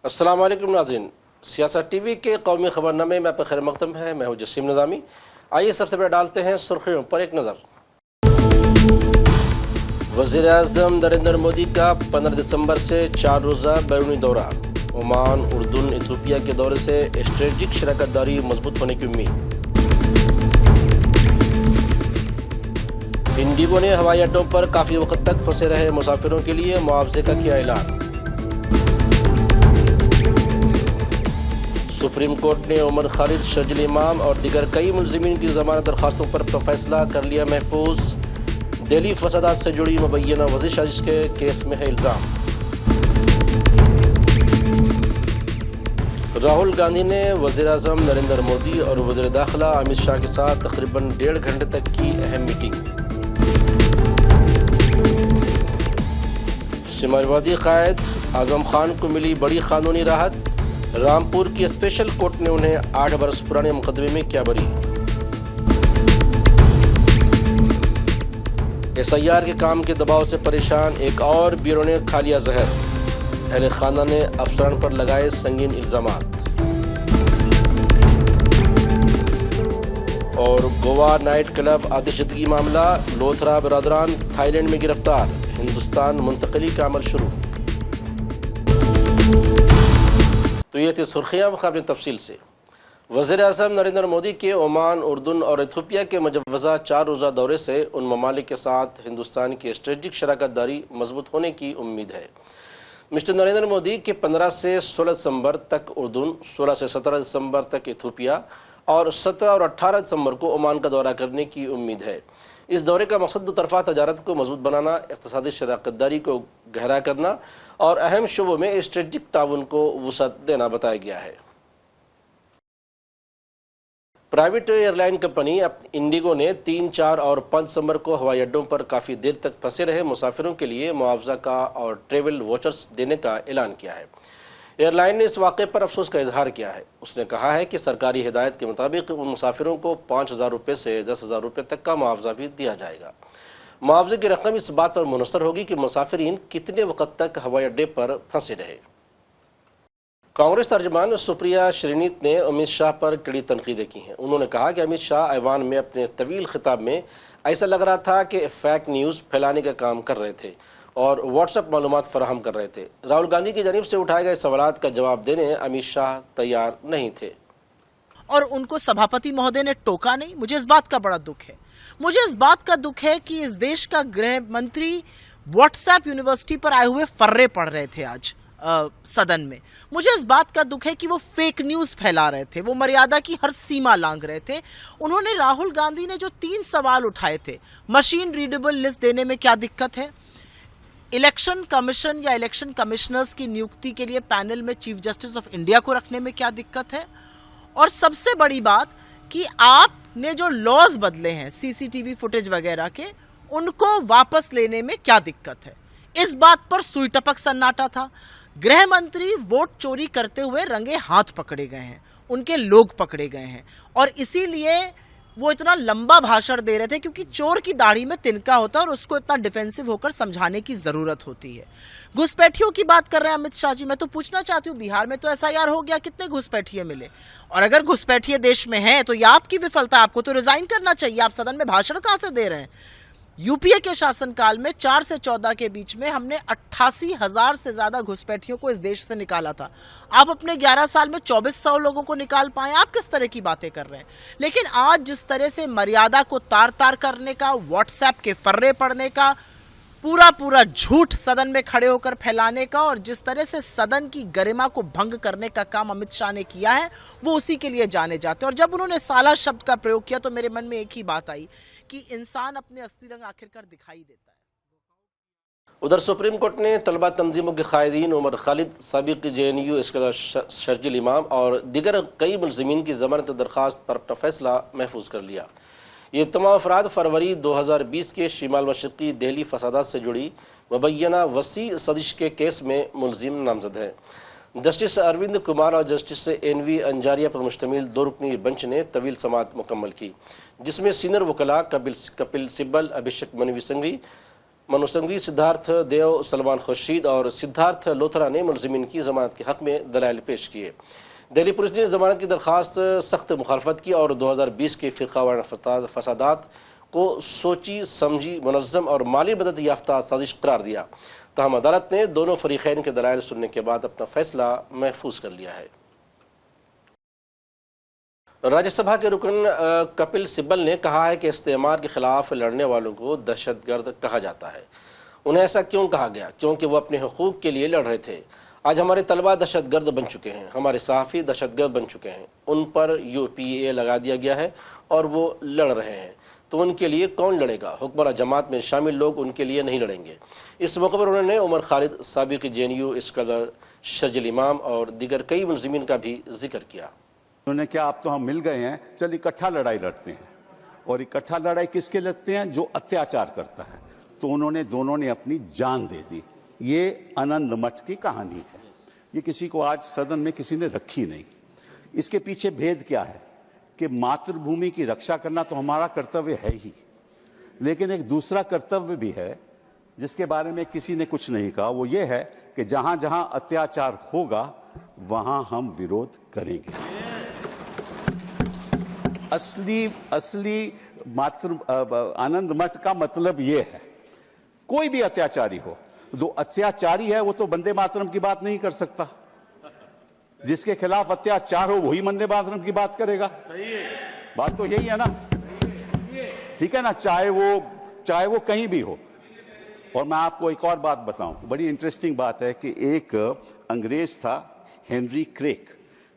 अस्सलाम वालेकुम नाज़रीन, सियासत टीवी के कौमी खबरनामे में आपका खैर मक़दम है। मैं हूँ जसीम निज़ामी। आइए सबसे पहले डालते हैं सुर्खियों पर एक नज़र। वज़ीर आज़म नरेंद्र मोदी का 15 दिसंबर से 4 रोज़ा बैरूनी दौरा। ओमान, उर्दून, इथियोपिया के दौरे से स्ट्रेटजिक शराकतदारी मजबूत होने की उम्मीद। इंडिगो ने हवाई अड्डों पर काफ़ी वक्त तक फंसे रहे मुसाफिरों के लिए मुआवजे का किया ऐलान। सुप्रीम कोर्ट ने उमर खालिद, शर्जील इमाम और दीगर कई मुलजिमीन की ज़मानत दरख्वास्तों पर फैसला कर लिया महफूज। दिल्ली फसादात से जुड़ी मुबैना वज़ीर साजिश के केस में है इल्ज़ाम। राहुल गांधी ने वज़ीर आज़म नरेंद्र मोदी और वज़ीर दाखिला अमित शाह के साथ तकरीबन 1.5 घंटे तक की अहम मीटिंग। समाजवादी कायद आज़म खान को मिली बड़ी कानूनी राहत। रामपुर की स्पेशल कोर्ट ने उन्हें 8 बरस पुराने मुकदमे में किया बरी। SIR के काम के दबाव से परेशान एक और ब्यूरो ने खा लिया जहर। अहले खाना ने अफसरान पर लगाए संगीन इल्जामात। और गोवा नाइट क्लब आतिशदगी मामला, लोथरा बरादरान थाईलैंड में गिरफ्तार। हिंदुस्तान मुंतकली का अमल शुरू। तो ये थी सुर्खियाँ। मुकाबले तफसील से वज़ीर आज़म नरेंद्र मोदी के ओमान, उर्दून और इथियोपिया के मुजव्वज़ा 4 रोज़ा दौरे से उन ममालिक के साथ हिंदुस्तान की स्ट्रेटजिक शराकतदारी मजबूत होने की उम्मीद है। मिस्टर नरेंद्र मोदी के 15 से 16 दिसंबर तक उर्दून, 16 से 17 दिसंबर तक इथियोपिया और 17 और 18 दिसंबर को ओमान का दौरा करने की उम्मीद है। इस दौरे का मकसद दुतरफा तजारत को मजबूत बनाना, इक़्तिसादी शराकतदारी को गहरा करना और अहम शोबों में स्ट्रेटजिक ताउन को वुसअत देना बताया गया है। प्राइवेट एयरलाइन कंपनी इंडिगो ने 3, 4 और 5 दिसंबर को हवाई अड्डों पर काफ़ी देर तक फंसे रहे मुसाफिरों के लिए मुआवजा का और ट्रेवल वाचर्स देने का ऐलान किया है। एयरलाइन ने इस वाक़े पर अफसोस का इजहार किया है। उसने कहा है कि सरकारी हिदायत के मुताबिक उन मुसाफिरों को 5,000 रुपये से 10,000 रुपये तक का मुआवजा भी दिया जाएगा। मुआवजे की रकम इस बात पर मुनहसर होगी कि मुसाफिरीन कितने वक्त तक हवाई अड्डे पर फंसे रहे। कांग्रेस तर्जमान सुप्रिया श्रीनीत ने अमित शाह पर कड़ी तनकीदें की हैं। उन्होंने कहा कि अमित शाह ऐवान में अपने तवील खिताब में ऐसा लग रहा था कि फेक न्यूज़ फैलाने का काम कर रहे थे और व्हाट्सएप मालूमात फराहम कर रहे थे। राहुल गांधी की जानिब से उठाए गए सवालात का जवाब देने अमित शाह तैयार नहीं थे और उनको सभापति महोदय ने टोका नहीं। मुझे इस बात का बड़ा दुख है। मुझे इस बात का दुख है कि इस देश का गृह मंत्री व्हाट्सएप यूनिवर्सिटी पर आए हुए फर्रे पढ़ रहे थे आज सदन में। मुझे इस बात का दुख है कि वो फेक न्यूज़ फैला रहे थे, वो मर्यादा की हर सीमा लांघ रहे थे। उन्होंने राहुल गांधी ने जो 3 सवाल उठाए थे, मशीन रीडेबल लिस्ट देने में क्या दिक्कत है, इलेक्शन कमीशन या इलेक्शन कमिश्नर्स की नियुक्ति के लिए पैनल में चीफ जस्टिस ऑफ इंडिया को रखने में क्या दिक्कत है, और सबसे बड़ी बात कि आपने जो लॉज बदले हैं CCTV फुटेज वगैरह के, उनको वापस लेने में क्या दिक्कत है। इस बात पर सुई टपक सन्नाटा था। गृह मंत्री वोट चोरी करते हुए रंगे हाथ पकड़े गए हैं, उनके लोग पकड़े गए हैं और इसीलिए वो इतना लंबा भाषण दे रहे थे, क्योंकि चोर की दाढ़ी में तिनका होता है और उसको इतना डिफेंसिव होकर समझाने की जरूरत होती है। घुसपैठियों की बात कर रहे हैं अमित शाह जी। मैं तो पूछना चाहती हूँ, बिहार में तो SIR हो गया, कितने घुसपैठिए मिले? और अगर घुसपैठिए देश में हैं तो ये आपकी विफलता, आपको तो रिजाइन करना चाहिए। आप सदन में भाषण कहाँ से दे रहे हैं? UPA के शासनकाल में 4 से 14 के बीच में हमने 88,000 से ज्यादा घुसपैठियों को इस देश से निकाला था। आप अपने 11 साल में 2400 लोगों को निकाल पाए। आप किस तरह की बातें कर रहे हैं? लेकिन आज जिस तरह से मर्यादा को तार तार करने का, व्हाट्सएप के फर्रे पढ़ने का, पूरा झूठ सदन में खड़े होकर फैलाने का और जिस तरह से सदन की गरिमा को भंग करने का काम अमित शाह ने किया है, वो उसी के लिए जाने जाते हैं। और जब उन्होंने साला शब्द का प्रयोग किया तो मेरे मन में एक ही बात आई कि इंसान अपने असली रंग आखिरकार दिखाई देता है। उधर सुप्रीम कोर्ट ने तलबा तंजीमों के कायदीन उमर खालिद, साबिक JNU स्कॉलर शर्जील इमाम और दीगर कई मुलजिमीन की ज़मानत दरख्वास्त पर अपना फैसला महफूज कर लिया। ये तमाम अफराद फरवरी 2020 के शिमाल मशरक़ी दिल्ली फसादात से जुड़ी मुबैना वसी सदिश के केस में मुलजिम नामजद हैं। जस्टिस अरविंद कुमार और जस्टिस NV अंजारिया पर मुश्तमिल 2 रुकनी बेंच ने तवील समाअत मुकम्मल की, जिसमें सीनियर वकला कपिल सिब्बल, अभिषेक मनवी संघवी, मनु संघवी, सिद्धार्थ देव, सलमान खुर्शीद और सिद्धार्थ लोथरा ने मुलजिमीन की जमानत के हक में दलाइल पेश किए। दिल्ली पुलिस ने जमानत की दरख्वास्त सख्त मुखालफत की और 2020 के फ़िरका वाराना फसादात को सोची समझी मुनज़्ज़म और माली मदद याफ्ता साजिश करार दिया। तहम अदालत ने दोनों फरीक़ैन के दलाइल सुनने के बाद अपना फैसला महफूज कर लिया है। राज्यसभा के रुकन कपिल सिब्बल ने कहा है कि इस्तेमार के खिलाफ लड़ने वालों को दहशतगर्द कहा जाता है। उन्हें ऐसा क्यों कहा गया? क्योंकि वो अपने हुकूक के लिए लड़ रहे थे। आज हमारे तलबा दहशतगर्द बन चुके हैं, हमारे सहाफ़ी दहशतगर्द बन चुके हैं, उन पर UPA लगा दिया गया है और वो लड़ रहे हैं, तो उनके लिए कौन लड़ेगा? हुक्मरान जमात में शामिल लोग उनके लिए नहीं लड़ेंगे। इस मौके पर उन्होंने उमर खालिद, साबिक़ JNU स्कॉलर शर्जिल इमाम और दीगर कई मुलजिमीन का भी जिक्र किया। उन्होंने क्या, अब तो हम मिल गए हैं, चल इकट्ठा लड़ाई लड़ते हैं। और इकट्ठा लड़ाई किसके लड़ते हैं? जो अत्याचार करता है। तो उन्होंने दोनों ने अपनी जान दे दी। ये आनंद मठ की कहानी है। ये किसी को आज सदन में किसी ने रखी नहीं। इसके पीछे भेद क्या है कि मातृभूमि की रक्षा करना तो हमारा कर्तव्य है ही, लेकिन एक दूसरा कर्तव्य भी है जिसके बारे में किसी ने कुछ नहीं कहा। वो ये है कि जहां जहां अत्याचार होगा वहां हम विरोध करेंगे। असली आनंद मठ का मतलब ये है, कोई भी अत्याचारी हो, जो अत्याचारी है वो तो वंदे मातरम की बात नहीं कर सकता। जिसके खिलाफ अत्याचार हो वही वंदे मातरम की बात करेगा। सही है, बात तो यही है ना, ठीक है ना, चाहे वो कहीं भी हो। और मैं आपको एक और बात बताऊं, बड़ी इंटरेस्टिंग बात है कि एक अंग्रेज था हेनरी क्रेक,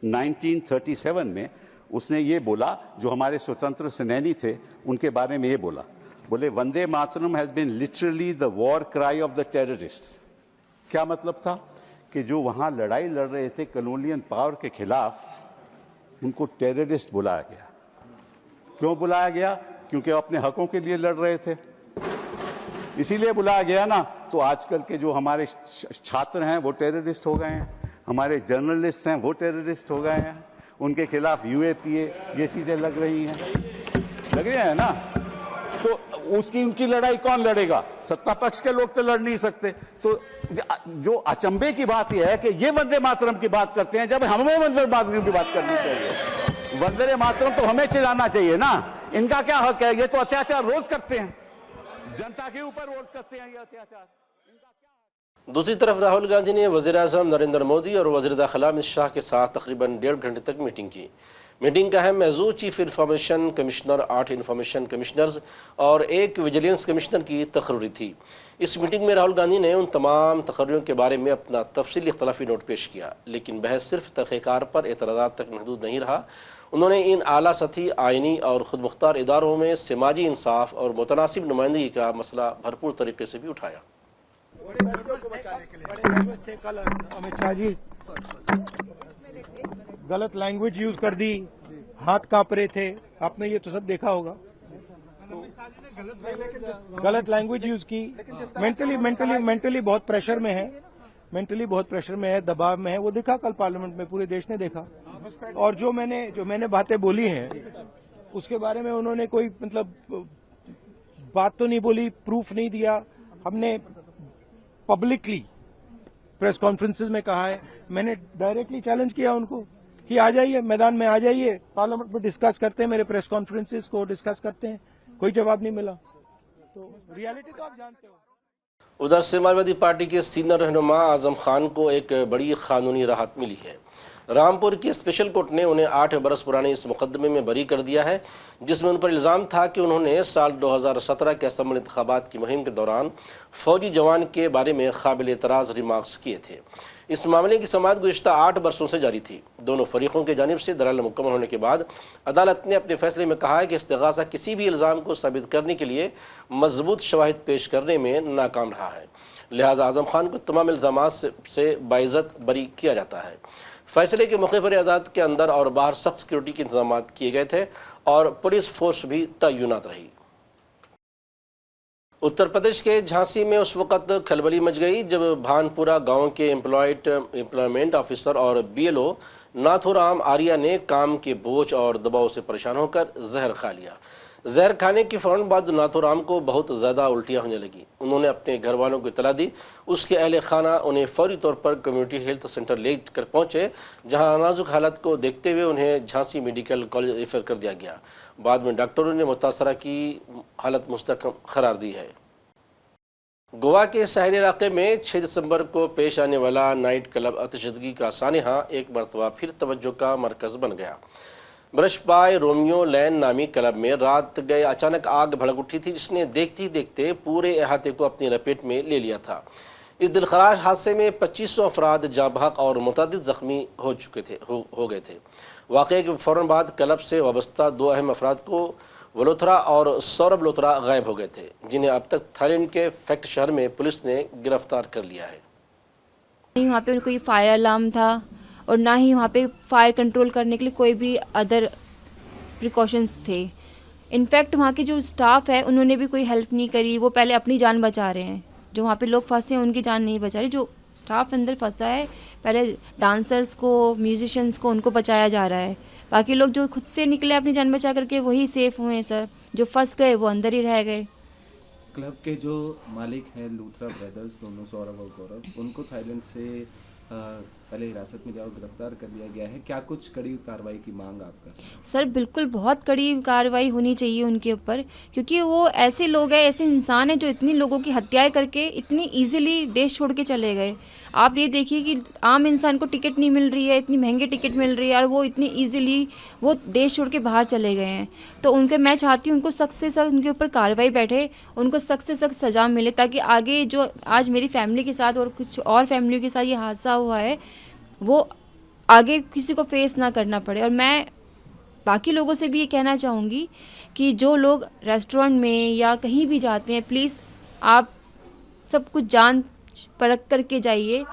1937 में उसने ये बोला, जो हमारे स्वतंत्र सेनानी थे उनके बारे में ये बोला, बोले Vande Mataram has been literally the war cry of the terrorists. क्या मतलब था कि जो वहां लड़ाई लड़ रहे थे कॉलोनियल पावर के खिलाफ, उनको टेररिस्ट बुलाया गया। क्यों बुलाया गया? क्योंकि वो अपने हकों के लिए लड़ रहे थे, इसीलिए बुलाया गया ना। तो आजकल के जो हमारे छात्र हैं वो टेररिस्ट हो गए हैं, हमारे जर्नलिस्ट हैं वो टेररिस्ट हो गए हैं, उनके खिलाफ UAPA ये चीजें लग रही हैं ना। तो उनकी लड़ाई कौन लड़ेगा? सत्ता पक्ष के लोग तो लड़ नहीं सकते। तो जो अचंभे की बात यह है कि ये वंदे मातरम की बात करते हैं, जब हमें वंदे मातरम की बात करनी चाहिए। वंदे मातरम तो हमें चिल्लाना चाहिए ना। इनका क्या हक है? ये तो अत्याचार रोज करते हैं, जनता के ऊपर रोज करते हैं ये अत्याचार। दूसरी तरफ राहुल गांधी ने वज़ीर-ए-आज़म नरेंद्र मोदी और वज़ीर दाखिला अमित शाह के साथ तकरीबन 1.5 घंटे तक मीटिंग की। मीटिंग का अहम मौज़ू chief information commissioner, 8 information commissioners और 1 विजिलेंस कमिश्नर की तकरीर थी। इस मीटिंग में राहुल गांधी ने उन तमाम तकरीरों के बारे में अपना तफसीली इख्तलाफी नोट पेश किया, लेकिन बहस सिर्फ तहक़ीक़ात पर एतराज़ात तक महदूद नहीं रहा। उन्होंने इन आला सतही आइनी और खुद मुख्तार इदारों में समाजी इंसाफ और मुतनासिब नुमाइंदगी का मसला भरपूर तरीके से भी उठाया। कल अमित शाह जी गलत लैंग्वेज यूज कर दी, हाथ कांप रहे थे, आपने ये तो सब देखा होगा। गलत लैंग्वेज यूज की, मेंटली बहुत प्रेशर में है, दबाव में है। वो देखा कल पार्लियामेंट में, पूरे देश ने देखा। और जो मैंने बातें बोली हैं उसके बारे में उन्होंने कोई मतलब बात तो नहीं बोली, प्रूफ नहीं दिया। हमने पब्लिकली प्रेस कॉन्फ्रेंसेस में कहा है, मैंने डायरेक्टली चैलेंज किया उनको कि आ जाइए मैदान में, आ जाइए पार्लियामेंट में डिस्कस करते हैं, मेरे प्रेस कॉन्फ्रेंसेस को डिस्कस करते हैं। कोई जवाब नहीं मिला। तो रियलिटी तो आप जानते हो। उधर समाजवादी पार्टी के सीनियर रहनुमा आजम खान को एक बड़ी कानूनी राहत मिली है। रामपुर की स्पेशल कोर्ट ने उन्हें 8 बरस पुराने इस मुकदमे में बरी कर दिया है, जिसमें उन पर इल्ज़ाम था कि उन्होंने साल 2017 के असम्बली इंतखाबात की मुहिम के दौरान फौजी जवान के बारे में काबिल एतराज़ रिमार्क्स किए थे। इस मामले की समाअत गुज़िश्ता 8 बरसों से जारी थी। दोनों फरीकों की जानिब से दलाल मुकम्मल होने के बाद अदालत ने अपने फैसले में कहा है कि इस्तिग़ासा किसी भी इल्ज़ाम को साबित करने के लिए मजबूत शवाहिद पेश करने में नाकाम रहा है, लिहाजा आज़म खान को तमाम इल्ज़ामात से बाइज़्ज़त बरी किया जाता है। फैसले के मौके पर अदालत के अंदर और बाहर सख्त सिक्योरिटी के इंतजाम किए गए थे और पुलिस फोर्स भी तैनात रही। उत्तर प्रदेश के झांसी में उस वक़्त खलबली मच गई जब भानपुरा गांव के एम्प्लॉयमेंट ऑफिसर और BLO नाथूराम आर्या ने काम के बोझ और दबाव से परेशान होकर जहर खा लिया, जहर खाने के फ़ौरन बाद नाथूराम को बहुत ज़्यादा उल्टियाँ होने लगी। उन्होंने अपने घर वालों को इतला दी। उसके अहल खाना उन्हें फौरी तौर पर कम्युनिटी हेल्थ सेंटर ले कर पहुँचे, जहाँ नाजुक हालत को देखते हुए उन्हें झांसी मेडिकल कॉलेज रेफर कर दिया गया। बाद में डॉक्टरों ने मुतासरा की हालत मुस्तकम करार दी है। गोवा के साहिल इलाके में 6 दिसंबर को पेश आने वाला नाइट क्लब आतिशदगी का सानिहा एक मरतबा फिर तवज्जो का मरकज़ बन गया। ब्रशबाय रोमियो लैन नामी क्लब में रात गए अचानक आग भड़क उठी थी, जिसने देखते ही देखते पूरे इहाते को अपनी लपेट में ले लिया था। इस दिलखराश हादसे में 2500 अफराद जाँ बहक और मुतअद्दिद ज़ख्मी हो गए थे। वाक़े के फ़ौरन बाद क्लब से वाबस्ता 2 अहम अफराद को वलोथरा और सौरभ लोथरा गायब हो गए थे, जिन्हें अब तक थाईलैंड के फैक्ट शहर में पुलिस ने गिरफ्तार कर लिया है। वहाँ पे कोई फायर अलार्म था और ना ही वहाँ पे फायर कंट्रोल करने के लिए कोई भी अदर प्रिकॉशंस थे। इनफैक्ट वहाँ के जो स्टाफ है उन्होंने भी कोई हेल्प नहीं करी। वो पहले अपनी जान बचा रहे हैं। जो वहाँ पे लोग फंसे हैं उनकी जान नहीं बचा रहे। जो स्टाफ अंदर फंसा है, पहले डांसर्स को, म्यूजिशियंस को, उनको बचाया जा रहा है। बाकी लोग जो खुद से निकले अपनी जान बचा करके वही सेफ हुए हैं सर। जो फंस गए वो अंदर ही रह गए। क्लब के जो मालिक हैं लूथरा ब्रदर्स, दोनों सौरभ और गौरव, उनको थाईलैंड से पहले हिरासत में जाओ गिरफ्तार कर लिया गया है। क्या कुछ कड़ी कार्रवाई की मांग आपका? सर बिल्कुल बहुत कड़ी कार्रवाई होनी चाहिए उनके ऊपर, क्योंकि वो ऐसे लोग हैं, ऐसे इंसान हैं जो इतनी लोगों की हत्याएं करके इतनी इजीली देश छोड़ के चले गए। आप ये देखिए कि आम इंसान को टिकट नहीं मिल रही है, इतनी महंगी टिकट मिल रही है और वो इतनी इजीली वो देश छोड़ के बाहर चले गए हैं। तो उनके मैं चाहती हूँ उनको सख्त से सख्त उनके ऊपर कार्रवाई बैठे, उनको सख्त से सख्त सज़ा मिले, ताकि आगे जो आज मेरी फैमिली के साथ और कुछ और फैमिलियों के साथ ये हादसा हुआ है वो आगे किसी को फेस ना करना पड़े। और मैं बाकी लोगों से भी ये कहना चाहूँगी कि जो लोग रेस्टोरेंट में या कहीं भी जाते हैं, प्लीज़ आप सब कुछ जांच परख करके जाइए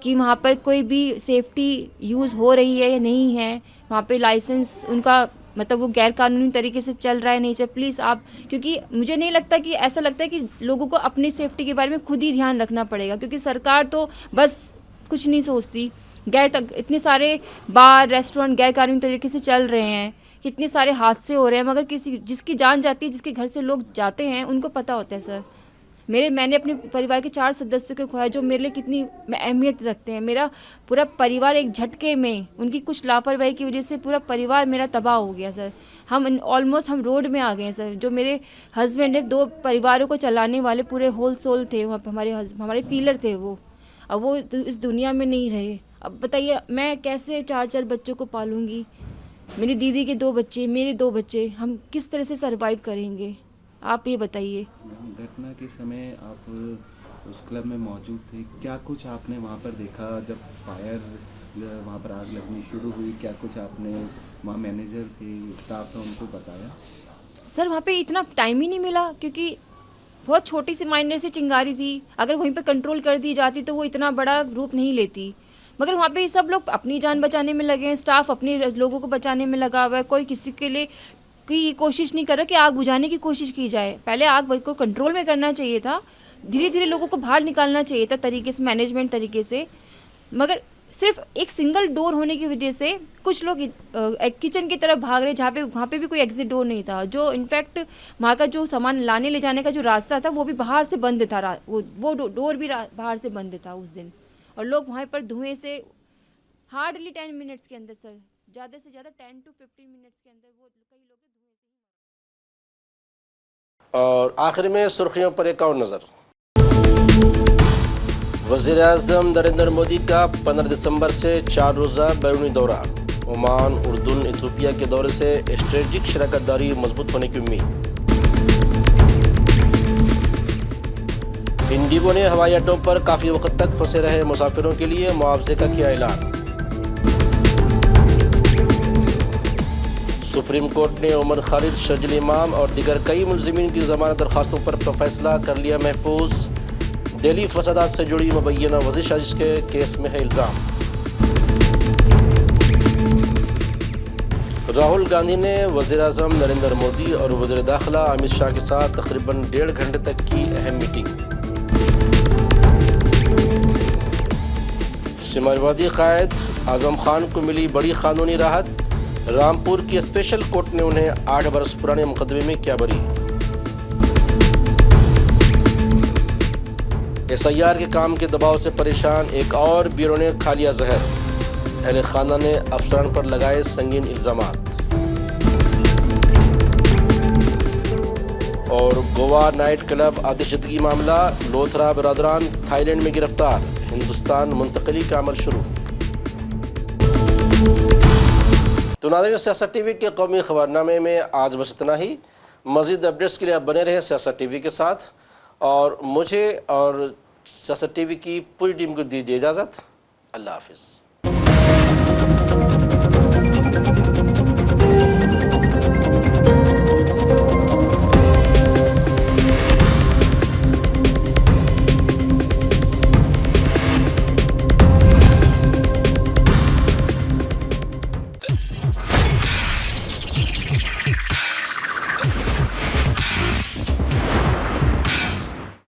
कि वहाँ पर कोई भी सेफ्टी यूज़ हो रही है या नहीं है, वहाँ पे लाइसेंस उनका मतलब वो गैर कानूनी तरीके से चल रहा है नहीं चल। प्लीज़ आप, क्योंकि मुझे नहीं लगता कि ऐसा लगता है कि लोगों को अपनी सेफ्टी के बारे में खुद ही ध्यान रखना पड़ेगा, क्योंकि सरकार तो बस कुछ नहीं सोचती। इतने सारे बार रेस्टोरेंट गैर कानूनी तरीके से चल रहे हैं, कितने सारे हादसे हो रहे हैं, मगर जिसकी जान जाती है, जिसके घर से लोग जाते हैं, उनको पता होता है सर। मैंने अपने परिवार के 4 सदस्यों को खोया जो मेरे लिए कितनी अहमियत रखते हैं। मेरा पूरा परिवार एक झटके में, उनकी कुछ लापरवाही की वजह से पूरा परिवार मेरा तबाह हो गया सर। हम रोड में आ गए हैं सर। जो मेरे हस्बैंड है, 2 परिवारों को चलाने वाले पूरे होल सोल थे, वहाँ पे हमारे पिलर थे वो। अब वो इस दुनिया में नहीं रहे। अब बताइए मैं कैसे 4 बच्चों को पालूंगी? मेरी दीदी के 2 बच्चे, मेरे 2 बच्चे, हम किस तरह से सरवाइव करेंगे? आप ये बताइए। घटना के समय आप उस क्लब में मौजूद थे, क्या कुछ आपने वहाँ पर देखा जब फायर वहाँ पर आग लगनी शुरू हुई? क्या कुछ आपने वहाँ मैनेजर थे, स्टाफ था, उनको बताया? सर वहाँ पे इतना टाइम ही नहीं मिला, क्योंकि बहुत छोटी सी माइनर सी चिंगारी थी। अगर वहीं पे कंट्रोल कर दी जाती तो वो इतना बड़ा रूप नहीं लेती। मगर वहाँ पे सब लोग अपनी जान बचाने में लगे हैं, स्टाफ अपने लोगों को बचाने में लगा हुआ है। कोई किसी के लिए कोई कोशिश नहीं कर रहा कि आग बुझाने की कोशिश की जाए। पहले आग को कंट्रोल में करना चाहिए था, धीरे धीरे लोगों को बाहर निकालना चाहिए था तरीके से, मैनेजमेंट तरीके से। मगर सिर्फ एक सिंगल डोर होने की वजह से कुछ लोग किचन की तरफ भाग रहे, वहाँ पे भी कोई एग्जिट डोर नहीं था। जो इनफैक्ट वहाँ का जो सामान लाने ले जाने का जो रास्ता था वो भी बाहर से बंद था, वो डोर भी बाहर से बंद था उस दिन। और लोग वहाँ पर धुएं से हार्डली 10 मिनट्स के अंदर सर, ज़्यादा से ज़्यादा 10 to 15 मिनट्स के अंदर वो कई लोग धुएं से। और आखिर में सुर्खियों पर एक और नज़र। वज़ीर-ए-आज़म नरेंद्र मोदी का 15 दिसंबर से 4 रोज़ा बैरूनी दौरा। ओमान, उर्दून, इथियोपिया के दौरे से स्ट्रेटेजिक शराकत दारी मजबूत होने की उम्मीद। इंडिगो ने हवाई अड्डों पर काफ़ी वक्त तक फंसे रहे मुसाफिरों के लिए मुआवजे का किया ऐलान। सुप्रीम कोर्ट ने उमर खालिद, शर्जील इमाम और दीगर कई मुलजिमीन की ज़मानत दरखास्तों पर फैसला कर लिया महफूज। दिल्ली फसादात से जुड़ी मुबैना वज़ीर साजिश के केस में है इल्ज़ाम। राहुल गांधी ने वज़ीर-ए-आज़म नरेंद्र मोदी और वज़ीर दाखिला अमित शाह के साथ तकरीबन 1.5 घंटे तक की अहम मीटिंग। समाजवादी कायद आज़म खान को मिली बड़ी कानूनी राहत। रामपुर की स्पेशल कोर्ट ने उन्हें 8 बरस पुराने मुकदमे में किया बरी। SIR के काम के दबाव से परेशान एक और ब्यूरो ने खा लिया जहर। अहले खाना ने अफसरान पर लगाए संगीन इल्जामात। और गोवा नाइट क्लब आतिशदगी मामला, लोथरा बरादरान थाईलैंड में गिरफ्तार, हिंदुस्तान मुंतकली का अमल शुरू। तो नाज़रीन, सियासत TV के कौमी खबरनामे में आज बस इतना ही। मज़ीद अपडेट्स के लिए आप बने रहें सियासत TV के साथ, और मुझे और सियासत TV की पूरी टीम को दीजिए इजाज़त। अल्लाह हाफिज़।